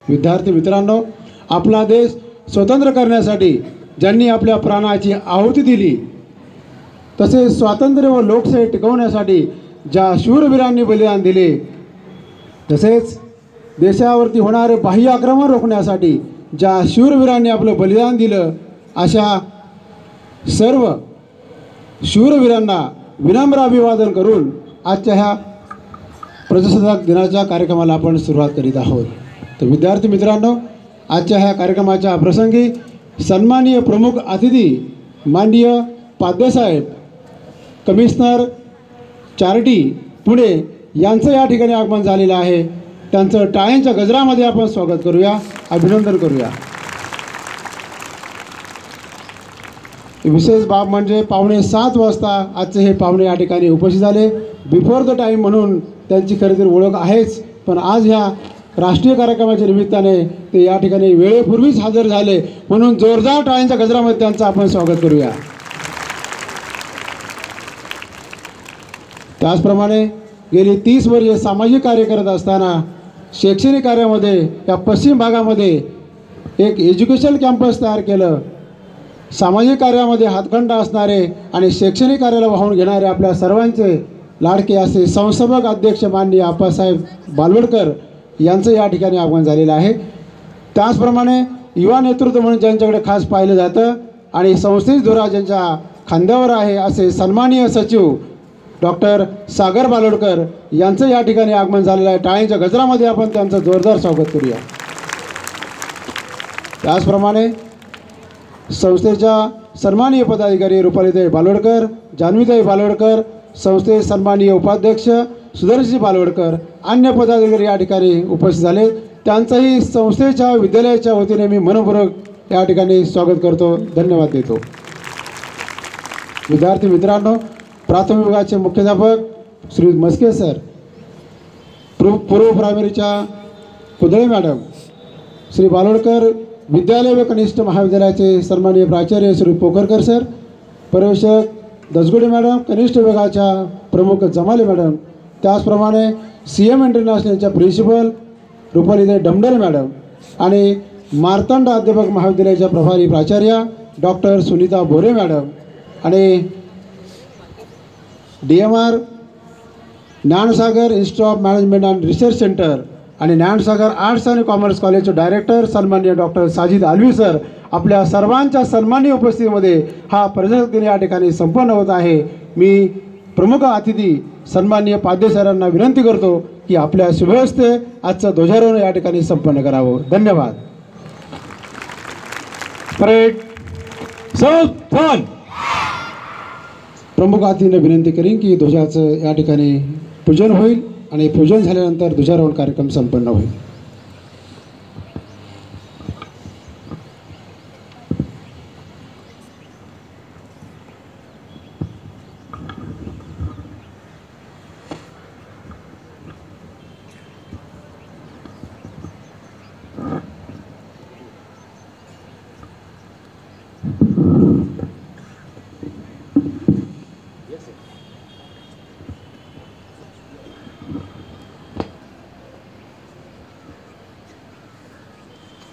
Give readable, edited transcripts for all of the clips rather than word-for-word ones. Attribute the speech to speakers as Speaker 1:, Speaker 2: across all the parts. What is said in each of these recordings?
Speaker 1: विद्यार्थी मित्रांनो, आपला देश स्वतंत्र करण्यासाठी ज्यांनी आपल्या प्राणाची आहुती दिली, तसेच स्वातंत्र्य व लोकशाही टिकवण्यासाठी ज्या शूरवीरांनी बलिदान दिले, तसेच देशावरती होणारे बाह्य आक्रमण रोखण्यासाठी ज्या शूरवीरांनी आपलं बलिदान दिलं, अशा सर्व शूरवीरांना विनम्र अभिवादन करून आजच्या ह्या प्रजासत्ताक दिनाच्या कार्यक्रमाला आपण सुरुवात करीत आहोत. तर विद्यार्थी मित्रांनो, आजच्या ह्या कार्यक्रमाच्या प्रसंगी सन्माननीय प्रमुख अतिथी माननीय पाद्यसाहेब, कमिशनर चॅरिटी पुणे यांचं या ठिकाणी आगमन झालेलं आहे. त्यांचं टाळ्यांच्या गजरामध्ये आपण स्वागत करूया, अभिनंदन करूया. विशेष बाब म्हणजे 6:15 वाजता आजचे हे पाहुणे या ठिकाणी उपस्थित झाले. बिफोर द टाईम म्हणून त्यांची खरी तर ओळख आहेच, पण आज ह्या राष्ट्रीय कार्यक्रमाच्या निमित्ताने ते या ठिकाणी वेळेपूर्वीच हजर झाले, म्हणून जोरदार टाळ्यांच्या गजरामध्ये त्यांचं आपण स्वागत करूया. त्याचप्रमाणे गेली 30 वर्षे सामाजिक कार्य करत असताना शैक्षणिक कार्यामध्ये या पश्चिम भागामध्ये एक एज्युकेशन कॅम्पस तयार केलं. सामाजिक कार्यामध्ये हातखंडा असणारे आणि शैक्षणिक कार्याला वाहून घेणारे आपल्या सर्वांचे लाडके असे संस्थापक अध्यक्ष माननीय आप्पासाहेब बालवडकर यांचं या ठिकाणी आगमन झालेलं आहे. त्याचप्रमाणे युवा नेतृत्व म्हणून ज्यांच्याकडे खास पाहिलं जातं आणि संस्थेची धुरा ज्यांच्या खांद्यावर आहे, असे सन्माननीय सचिव डॉक्टर सागर बालोडकर यांचं या ठिकाणी आगमन झालेलं आहे. टाळ्यांच्या गजरामध्ये आपण त्यांचं जोरदार स्वागत करूया. त्याचप्रमाणे संस्थेच्या सन्माननीय पदाधिकारी रुपालीताई बालोडकर, जान्हवीताई बालोडकर, संस्थेचे सन्माननीय उपाध्यक्ष सुदर्शनजी बालोडकर, अन्य पदाधिकारी या ठिकाणी उपस्थित झाले. त्यांचंही संस्थेच्या विद्यालयाच्या वतीने मी मनपूर्वक या ठिकाणी स्वागत करतो, धन्यवाद देतो. विद्यार्थी मित्रांनो, प्राथमिक विभागाचे मुख्याध्यापक श्री मस्के सर, पूर्व प्रायमरीच्या कुदळे मॅडम, श्री बालोडकर विद्यालय व कनिष्ठ महाविद्यालयाचे सन्माननीय प्राचार्य श्री पोखरकर सर, पर्यवेक्षक दसगुडे मॅडम, कनिष्ठ विभागाच्या प्रमुख जमाले मॅडम, त्याचप्रमाणे CM इंटरनॅशनलच्या प्रिन्सिपल रुपालीताई डमडल मॅडम आणि मार्तंड अध्यापक महाविद्यालयाच्या प्रभारी प्राचार्य डॉक्टर सुनीता बोरे मॅडम आणि DMR Gyansagar institute of management and research centre आणि ज्ञानसागर आर्ट्स आणि कॉमर्स कॉलेजचे डायरेक्टर सन्माननीय डॉक्टर साजिद आलवी सर, आपल्या सर्वांच्या सन्माननीय उपस्थितीमध्ये हा प्रजासत्ताक दिन या ठिकाणी संपन्न होत आहे. मी प्रमुख अतिथी सन्माननीय पाद्यसरांना विनंती करतो की आपल्या शुभहस्ते आजचं ध्वजारोहण या ठिकाणी संपन्न करावं. धन्यवाद. परेड सौथन. प्रमुख अतिथींना विनंती करीन की ध्वजाचं या ठिकाणी पूजन होईल आणि पूजन झाल्यानंतर ध्वजारोहण कार्यक्रम संपन्न होईल.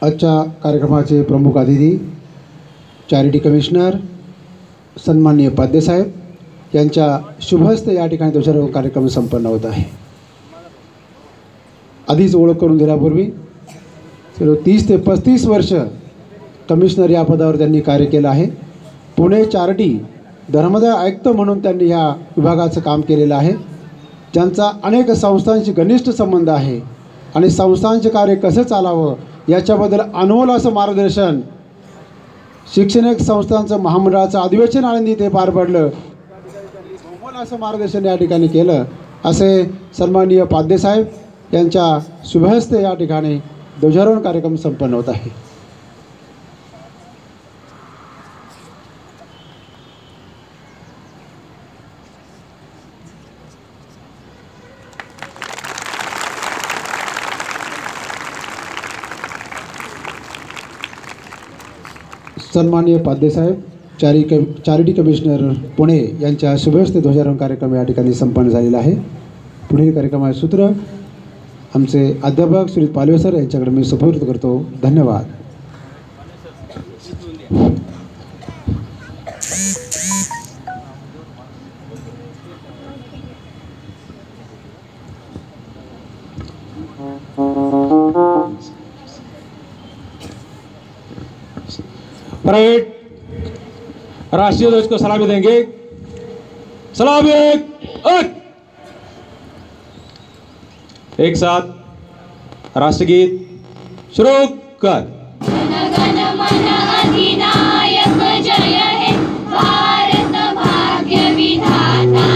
Speaker 1: आजच्या कार्यक्रमाचे प्रमुख अतिथी चॅरिटी कमिशनर सन्माननीय पाद्यसाहेब यांच्या शुभहस्ते या ठिकाणी ध्वजारोहण कार्यक्रम संपन्न होत आहे. आधीच ओळख करून दिल्यापूर्वी 30 ते 35 वर्ष कमिशनर या पदावर त्यांनी कार्य केलं आहे. पुणे चॅरिटी धर्मदाय आयुक्त म्हणून त्यांनी ह्या विभागाचं काम केलेलं आहे. ज्यांचा अनेक संस्थांशी घनिष्ठ संबंध आहे आणि संस्थांचे कार्य कसं चालावं याच्याबद्दल अनमोल असं मार्गदर्शन शैक्षणिक संस्थांचं महामंडळाचं अधिवेशन आळंदी ते पार पडलं. अनमोल असं मार्गदर्शन या ठिकाणी केलं, असे सन्माननीय पाद्यसाहेब यांच्या शुभहस्ते या ठिकाणी ध्वजारोहण कार्यक्रम संपन्न होत आहे. सन्माननीय पाद्यसाहेब चॅरिटी कमिशनर पुणे यांच्या शुभहस्ते ध्वजारोहण कार्यक्रम या ठिकाणी संपन्न झालेला आहे. पुढील कार्यक्रमाचे सूत्र आमचे अध्यापक श्री पालवे सर यांच्याकडे मी सुपूर्द करतो. धन्यवाद.
Speaker 2: परेड राष्ट्रीय ध्वज को सलामी देंगे. सलामी एक साथ राष्ट्रगीत शुरू कर.
Speaker 3: जन गण मन अधिनायक जय हे भारत भाग्य विधाता.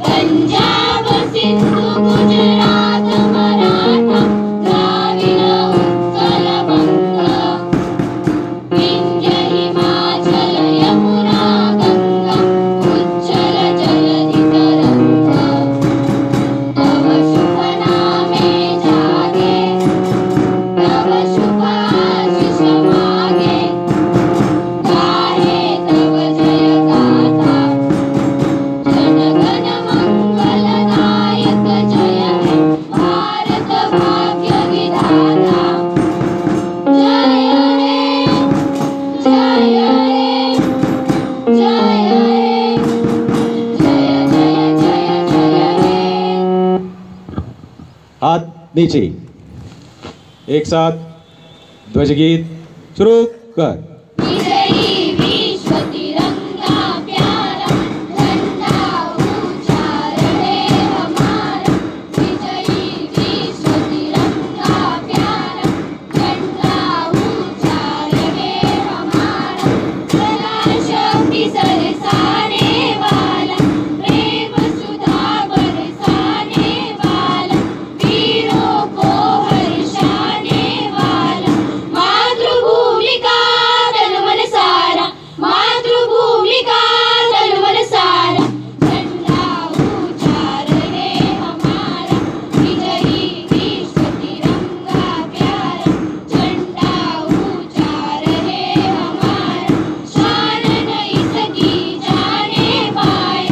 Speaker 3: पंजाब सिंधु गुजरात मराठा द्राविड उत्कल बंगा. विंध्य हिमाचल यमुना गंगा उच्चल जलधि तरंगा. तव शुभ नामे जागे तव शुभ आशीष मागे. गाहे तव जय गाथा. जन गण मंगलदायक जय हे भारत भाग्य विधाता. जय हे जय हे जय हे जय जय जय जय हे.
Speaker 2: हाथ नीचे. एक साथ ध्वजगीत शुरू कर.
Speaker 3: विजयी विश्व तिरंगा प्यारा. झंडा ऊंचा रहे हमारा. विजयी विश्व तिरंगा प्यारा. झंडा ऊंचा रहे हमारा. सदा शक्ति सरसाने वाला. प्रेम सुधा बरसाने वाला. वीरों को हर्षाने वाला. मातृभूमि का तन मन सारा. मातृभूमि का तन मन सारा. झंडा ऊंचा रहे हमारा. विजयी विश्व तिरंगा प्यारा. झंडा ऊंचा रहे हमारा. शान नहीं सकी जाने पाए.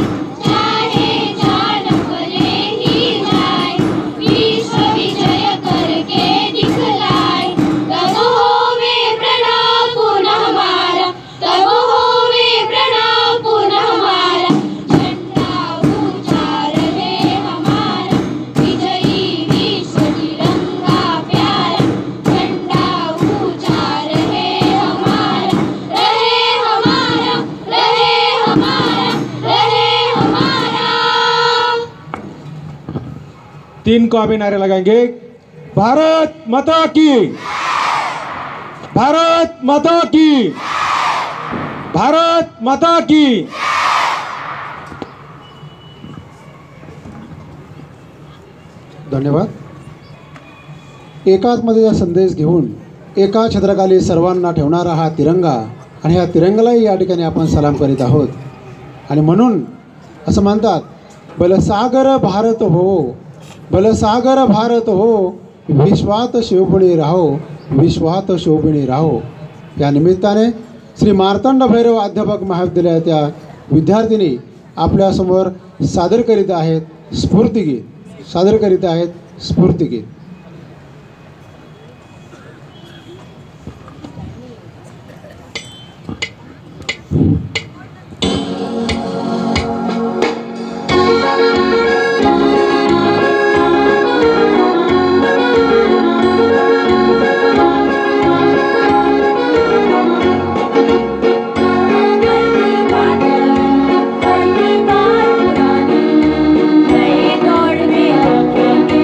Speaker 3: चाहे जान भले ही जाए. विश्व विजय करके दिखलाए. तब होवे प्रणाम पुनः हमारा. तब होवे प्रणाम पुनः हमारा. झंडा ऊंचा रहे हमारा. विजयी विश्व तिरंगा प्यारा. झंडा ऊंचा रहे हमारा. रहे हमारा रहे हमारा रहे हमारा.
Speaker 2: तीन को अभी नारे लगाएंगे. भारत माता की. भारत माता की. भारत माता की.
Speaker 1: धन्यवाद. एकात्मतेचा संदेश घेऊन एका छत्राखाली सर्वांना ठेवणारा हा तिरंगा आणि ह्या तिरंगालाही या ठिकाणी आपण सलाम करीत आहोत. आणि म्हणून असं म्हणतात, बलसागर भारत हो बलसागर भारत हो. विश्वात शोभणे राहो विश्वात शोभणे राहो. या निमित्ताने श्री मार्तंड भैरव अध्यापक महाविद्यालयाच्या विद्यार्थिनी आपल्यासमोर सादर करीत आहेत स्फूर्तिगीत.
Speaker 3: नए दौर में रखेंगे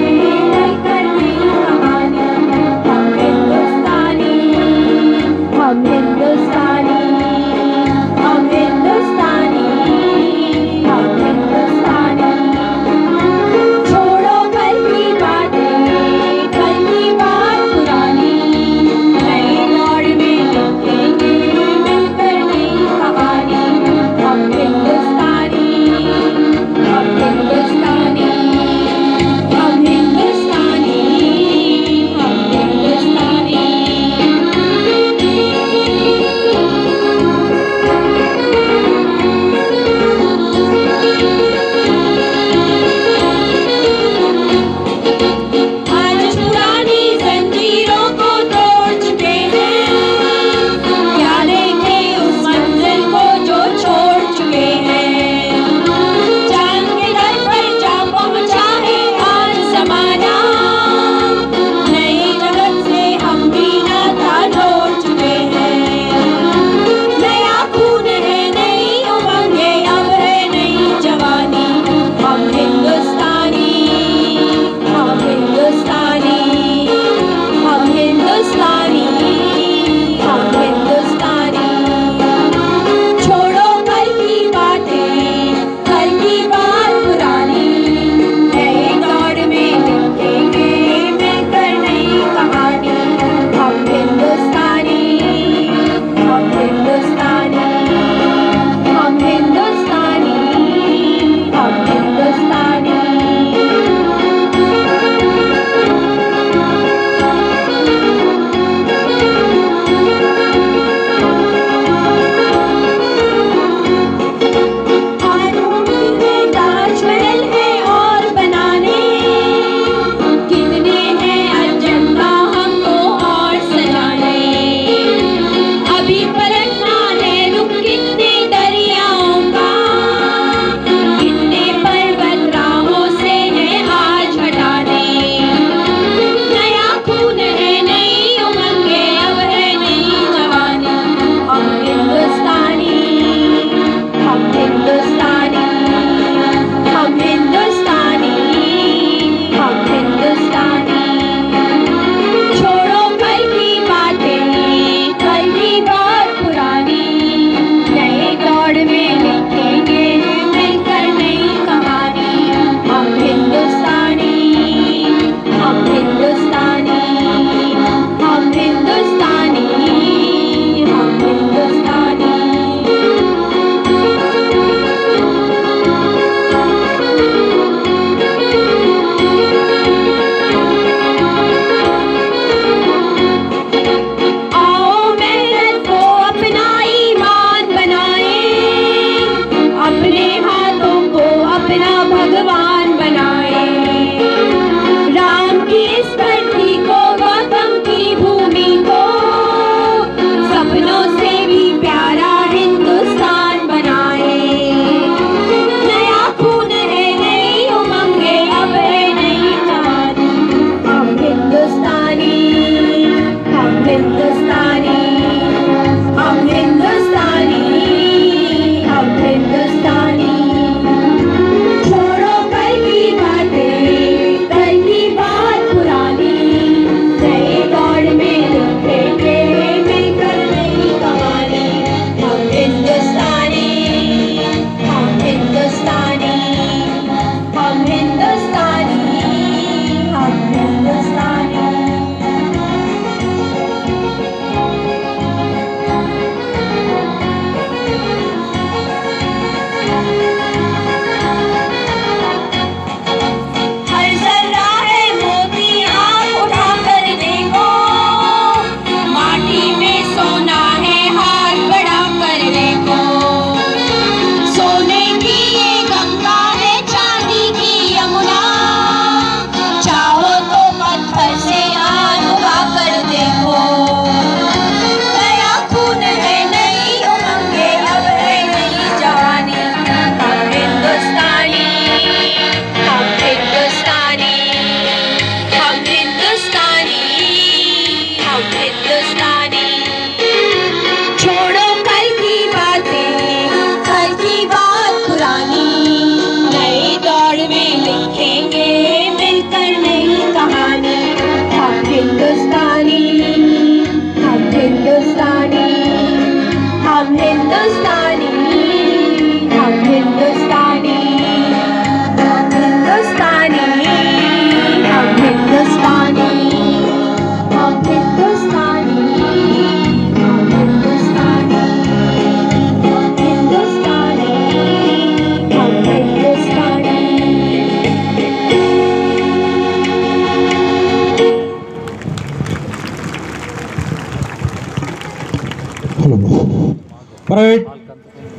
Speaker 2: परेड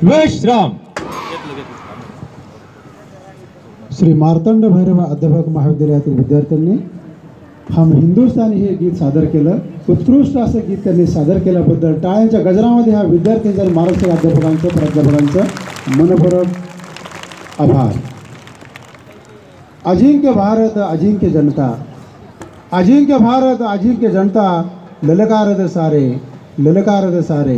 Speaker 2: विश्राम.
Speaker 1: श्री मार्तंड भैरव अध्यापक महाविद्यालयातील विद्यार्थ्यांनी हम हिंदुस्थानी हे गीत सादर केलं. उत्कृष्ट असं गीत त्यांनी सादर केल्याबद्दल टाळ्यांच्या गजरामध्ये ह्या विद्यार्थ्यांच्या आणि महाराष्ट्र अध्यापकांचं प्राध्यापकांचं मनपूर्वक आभार. अजिंक्य भारत अजिंक्य जनता, अजिंक्य भारत अजिंक्य जनता, ललकारद सारे ललकारद सारे,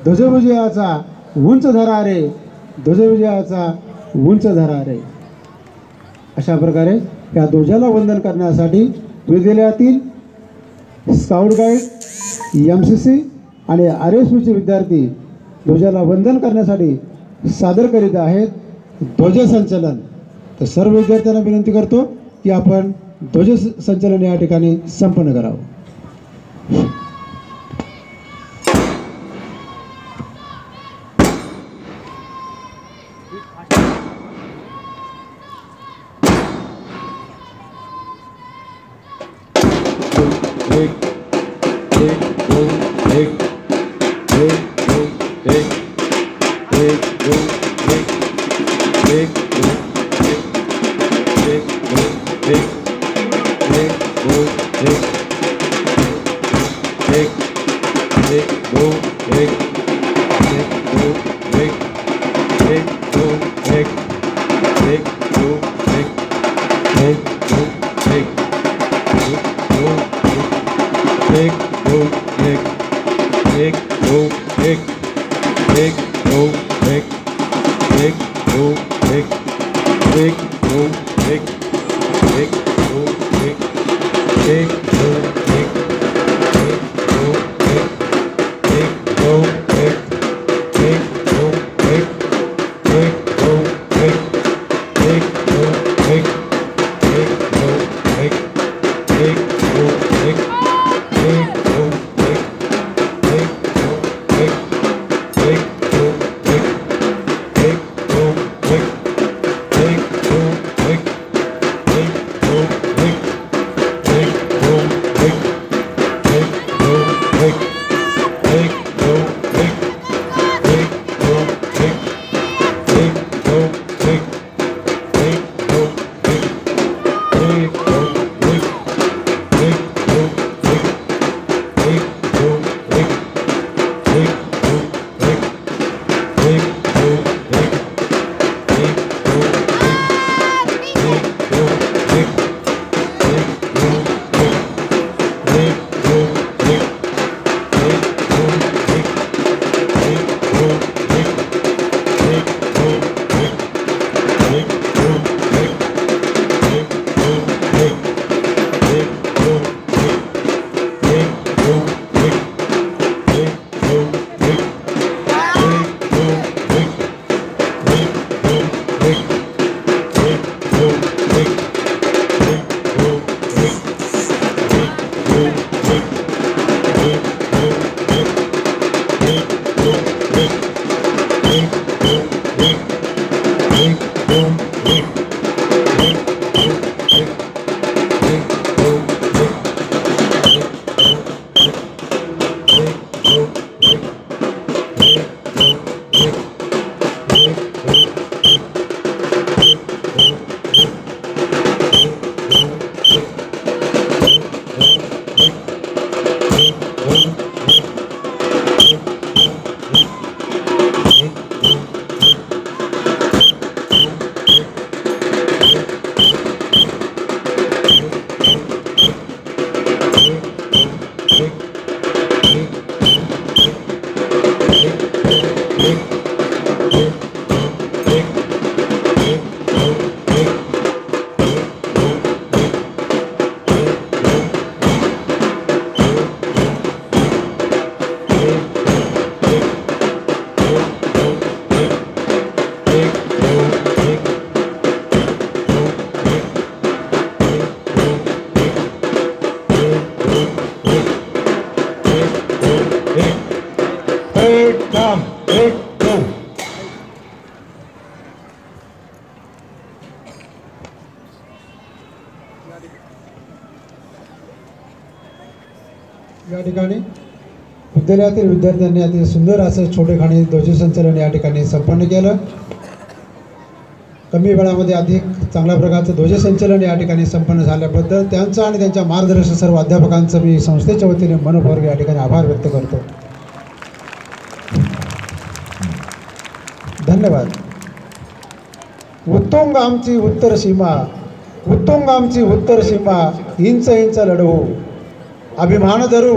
Speaker 1: ध्वजविजयाचा उंच धरा रे, ध्वजविजयाचा उंच धरा रे. अशा प्रकारे या ध्वजाला वंदन करण्यासाठी विद्यालयातील स्काउट गाईड, MCC आणि RSVचे विद्यार्थी ध्वजाला वंदन करण्यासाठी सादर करीत आहेत ध्वजसंचलन. तर सर्व विद्यार्थ्यांना विनंती करतो की आपण ध्वजसंचलन या ठिकाणी संपन्न करावं. या ठिकाणी विद्यालयातील विद्यार्थ्यांनी अतिशय सुंदर असं छोटेखानी ध्वजसंचलन या ठिकाणी संपन्न केलं. कमी वेळामध्ये अधिक चांगल्या प्रकारचं ध्वजसंचलन या ठिकाणी संपन्न झाल्याबद्दल त्यांचं आणि त्यांच्या मार्गदर्शक सर्व अध्यापकांचं मी संस्थेच्या वतीने मनपूर्वक या ठिकाणी आभार व्यक्त करतो. धन्यवाद. उत्तुंग आमची उत्तर सीमा, उत्तुंग आमची उत्तर सीमा, इंच इंच लढवू, अभिमान धरू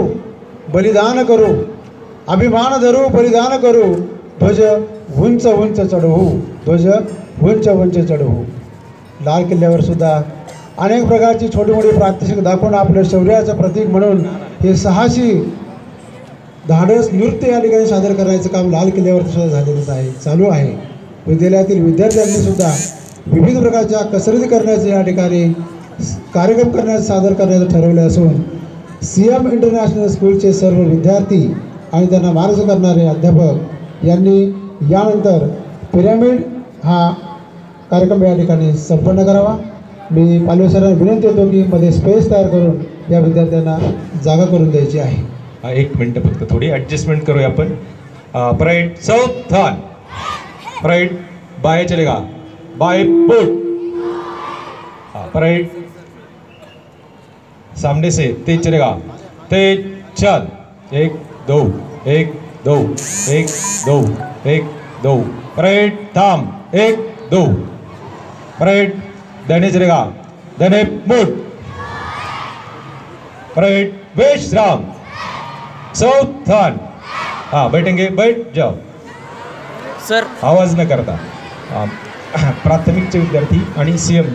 Speaker 1: बलिदान करू, अभिमान धरू बलिदान करू, ध्वज उंच उंच चढवू, ध्वज उंच उंच चढवू. लाल किल्ल्यावर सुद्धा अनेक प्रकारची छोटी मोठी प्रात्यक्षिक दाखवून आपल्या शौर्याचं प्रतीक म्हणून हे साहसी धाडस नृत्य या ठिकाणी सादर करायचं काम लाल किल्ल्यावर सुद्धा झालेलं आहे, चालू आहे. विद्यालयातील विद्यार्थ्यांनी सुद्धा विविध प्रकारच्या कसरती करण्याचं या ठिकाणी कार्यक्रम करण्याचं सादर करण्याचं ठरवलं असून CM इंटरनॅशनल स्कूलचे सर्व विद्यार्थी आणि त्यांना मार्गदर्शन करणारे अध्यापक यांनी यानंतर पिरॅमिड हा कार्यक्रम या ठिकाणी संपन्न करावा. मी पालवे सरांना विनंती करतो की मध्ये स्पेस तयार करून या विद्यार्थ्यांना जागा करून द्यायची आहे.
Speaker 2: एक मिनटं फक्त थोडी ॲडजस्टमेंट करूया आपण. परेड सावधान, परेड बाय चलेगा, बाय बोट. परेड सामने से तेज चलेगा, तेज चल. 1 2 1 2 1 2 1 2. परेड थांब. 1 2. परेड दाहिने चलेगा, दाहिने मुड़. परेड विश्राम. सावधान. हाँ बैठेंगे, बैठ जाओ सर. आवाज न करता. प्राथमिकचे विद्यार्थी आणि CM